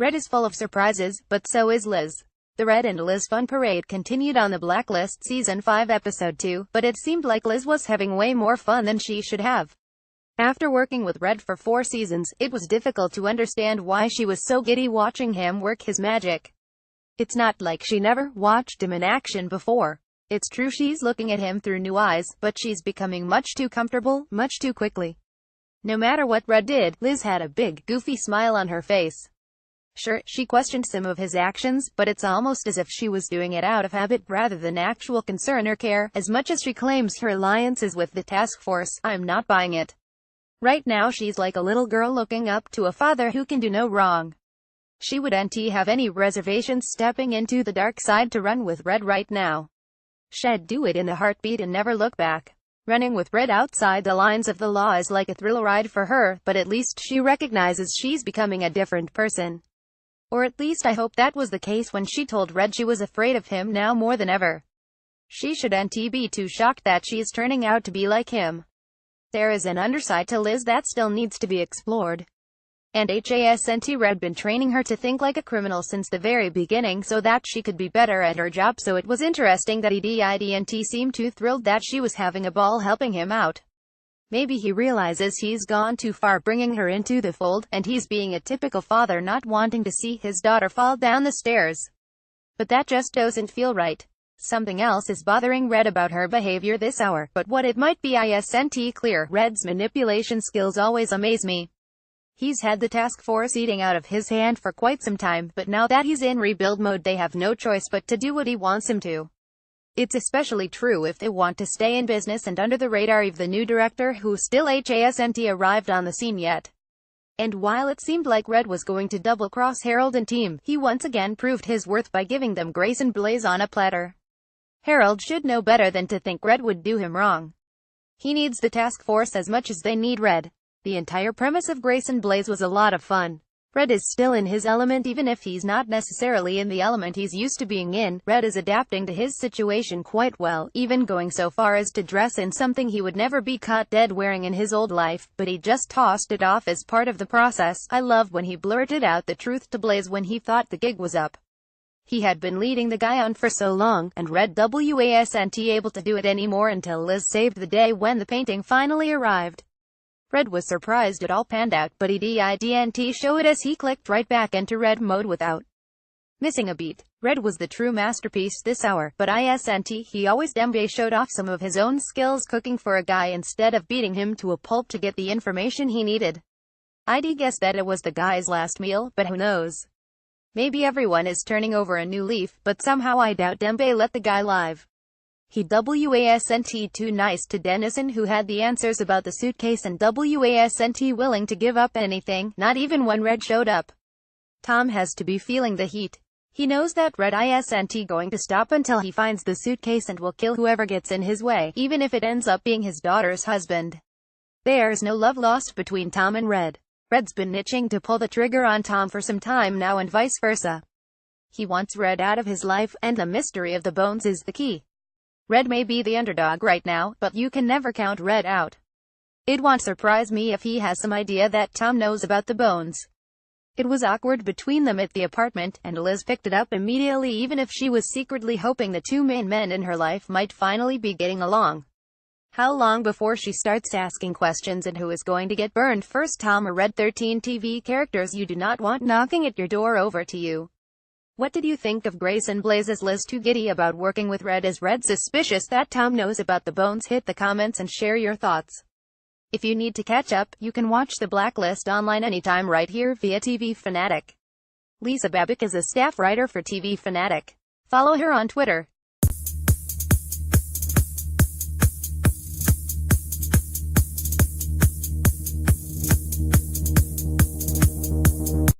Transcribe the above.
Red is full of surprises, but so is Liz. The Red and Liz fun parade continued on the Blacklist Season 5 Episode 2, but it seemed like Liz was having way more fun than she should have. After working with Red for 4 seasons, it was difficult to understand why she was so giddy watching him work his magic. It's not like she never watched him in action before. It's true she's looking at him through new eyes, but she's becoming much too comfortable, much too quickly. No matter what Red did, Liz had a big, goofy smile on her face. Sure, she questioned some of his actions, but it's almost as if she was doing it out of habit rather than actual concern or care. As much as she claims her alliance is with the task force, I'm not buying it. Right now she's like a little girl looking up to a father who can do no wrong. She wouldn't have any reservations stepping into the dark side to run with Red right now. She'd do it in a heartbeat and never look back. Running with Red outside the lines of the law is like a thrill ride for her, but at least she recognizes she's becoming a different person. Or at least I hope that was the case when she told Red she was afraid of him now more than ever. She shouldn't be too shocked that she's turning out to be like him. There is an underside to Liz that still needs to be explored. And hasn't Red been training her to think like a criminal since the very beginning so that she could be better at her job, so it was interesting that he didn't seem too thrilled that she was having a ball helping him out. Maybe he realizes he's gone too far bringing her into the fold, and he's being a typical father not wanting to see his daughter fall down the stairs. But that just doesn't feel right. Something else is bothering Red about her behavior this hour, but what it might be isn't clear. Red's manipulation skills always amaze me. He's had the task force eating out of his hand for quite some time, but now that he's in rebuild mode they have no choice but to do what he wants him to. It's especially true if they want to stay in business and under the radar of the new director who still hasn't arrived on the scene yet. And while it seemed like Red was going to double-cross Harold and team, he once again proved his worth by giving them Grayson Blaise on a platter. Harold should know better than to think Red would do him wrong. He needs the task force as much as they need Red. The entire premise of Grayson Blaise was a lot of fun. Red is still in his element even if he's not necessarily in the element he's used to being in. Red is adapting to his situation quite well, even going so far as to dress in something he would never be caught dead wearing in his old life, but he just tossed it off as part of the process. I love when he blurted out the truth to Blaise when he thought the gig was up. He had been leading the guy on for so long, and Red wasn't able to do it anymore until Liz saved the day when the painting finally arrived. Red was surprised it all panned out, but he didn't show it as he clicked right back into Red mode without missing a beat. Red was the true masterpiece this hour, but he always showed off some of his own skills cooking for a guy instead of beating him to a pulp to get the information he needed. I'd guess that it was the guy's last meal, but who knows? Maybe everyone is turning over a new leaf, but somehow I doubt Dembe let the guy live. He wasn't too nice to Dennison who had the answers about the suitcase and wasn't willing to give up anything, not even when Red showed up. Tom has to be feeling the heat. He knows that Red isn't going to stop until he finds the suitcase and will kill whoever gets in his way, even if it ends up being his daughter's husband. There's no love lost between Tom and Red. Red's been itching to pull the trigger on Tom for some time now and vice versa. He wants Red out of his life, and the mystery of the bones is the key. Red may be the underdog right now, but you can never count Red out. It won't surprise me if he has some idea that Tom knows about the bones. It was awkward between them at the apartment, and Liz picked it up immediately even if she was secretly hoping the two main men in her life might finally be getting along. How long before she starts asking questions and who is going to get burned first, Tom or Red? 13 TV characters you do not want knocking at your door. Over to you. What did you think of Grayson Blaise's Liz too giddy about working with Red? Is Red suspicious that Tom knows about the bones? Hit the comments and share your thoughts. If you need to catch up, you can watch the Blacklist online anytime right here via TV Fanatic. Lisa Babic is a staff writer for TV Fanatic. Follow her on Twitter.